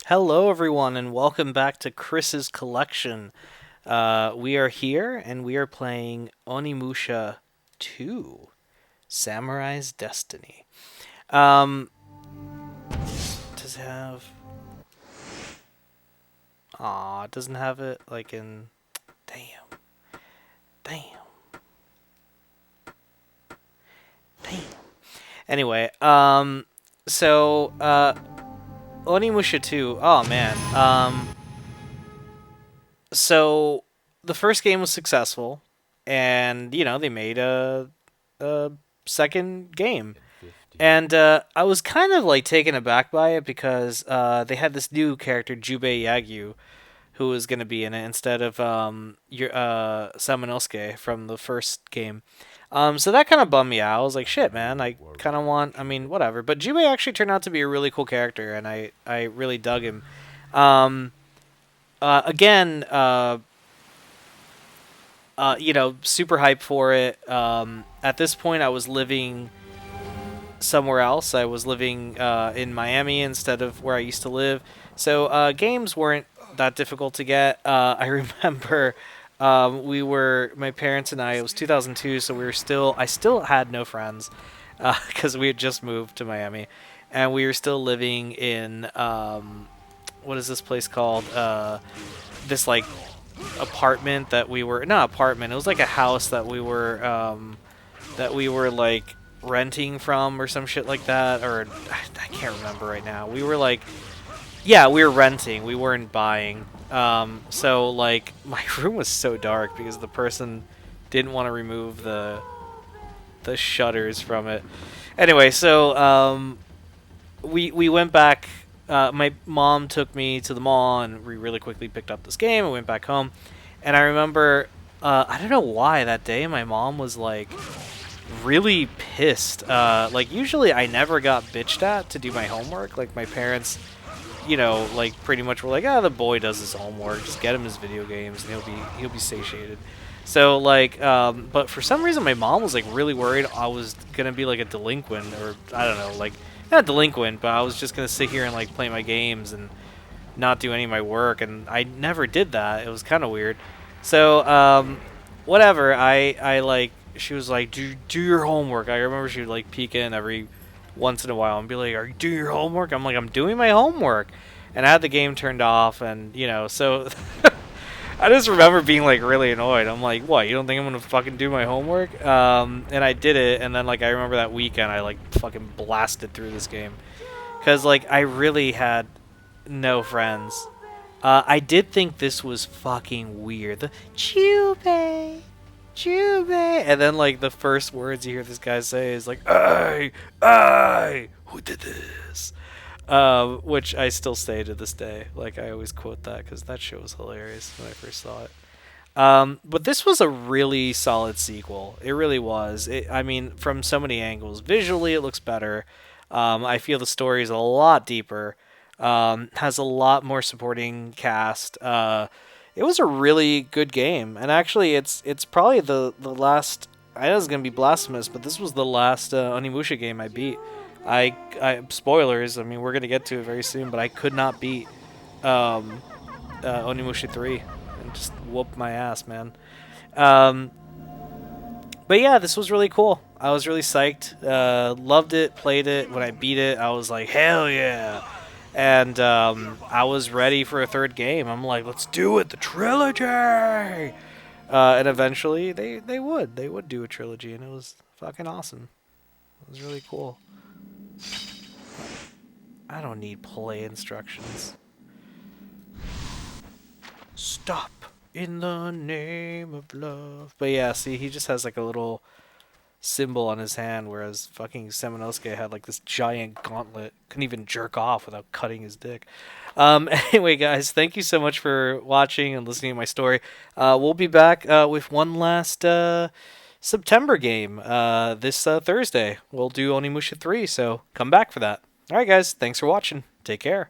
Hello, everyone, and welcome back to Chris's collection. We are here, and we are playing Onimusha 2, Samurai's Destiny. Um, does it have... Aw, it doesn't have it, like, in... Damn, damn, damn. Anyway, Onimusha 2, oh, man. So, the first game was successful, and, they made a second game. And I was kind of like taken aback by it because they had this new character, Jubei Yagyu, who was going to be in it instead of Samanosuke from the first game. So that kind of bummed me out. I was like, shit, man. I kind of want, whatever. But Jubei actually turned out to be a really cool character, and I really dug him. Um, again, super hyped for it. At this point, I was living somewhere else. I was living in Miami instead of where I used to live. So games weren't that difficult to get. I remember my parents and it was 2002, so I still had no friends because we had just moved to Miami. And we were still living in, what is this place called? This like apartment that we were, not apartment, it was like a house that we were like renting from or some shit like that, or I can't remember right now. We were like, yeah, we were renting. We weren't buying. So like my room was so dark because the person didn't want to remove the shutters from it. Anyway, so we went back. My mom took me to the mall, and we really quickly picked up this game and went back home. And I remember, I don't know why that day my mom was like really pissed. Like usually I never got bitched at to do my homework. Like my parents, like pretty much were like, the boy does his homework. Just get him his video games, and he'll be satiated. So like, but for some reason my mom was like really worried I was gonna be like a delinquent, or I don't know, like not delinquent, but I was just gonna sit here and like play my games and not do any of my work, and I never did that. It was kind of weird. So whatever. I like, she was like, do your homework. I remember she would like peek in every once in a while and be like, are you doing your homework? I'm like, I'm doing my homework. And I had the game turned off, and so I just remember being like really annoyed. I'm like, what? You don't think I'm gonna fucking do my homework? And I did it, and then like I remember that weekend I like fucking blasted through this game because like I really had no friends. I did think this was fucking weird. The Jubei, Jubei, and then like the first words you hear this guy say is like, I, who did this? Which I still say to this day. Like I always quote that because that show was hilarious when I first saw it. But this was a really solid sequel. It really was. I mean, from so many angles. Visually, it looks better. I feel the story is a lot deeper. Has a lot more supporting cast. It was a really good game, and actually, it's probably the last. I know it's gonna be blasphemous, but this was the last Onimusha game I beat. I spoilers. I mean, we're gonna get to it very soon, but I could not beat um, Onimusha 3 and just whoop my ass, man. Um, but yeah, this was really cool. I was really psyched. Loved it. Played it. When I beat it, I was like, hell yeah. And I was ready for a third game. I'm like, let's do it, the trilogy. And eventually, they would do a trilogy, and it was fucking awesome. It was really cool. I don't need play instructions. Stop in the name of love. But yeah, see, he just has like a little symbol on his hand, whereas fucking Semenosuke had like this giant gauntlet. Couldn't even jerk off without cutting his dick. Anyway, guys, thank you so much for watching and listening to my story. We'll be back with one last September game this Thursday. We'll do Onimusha 3, so come back for that. Alright, guys, thanks for watching. Take care.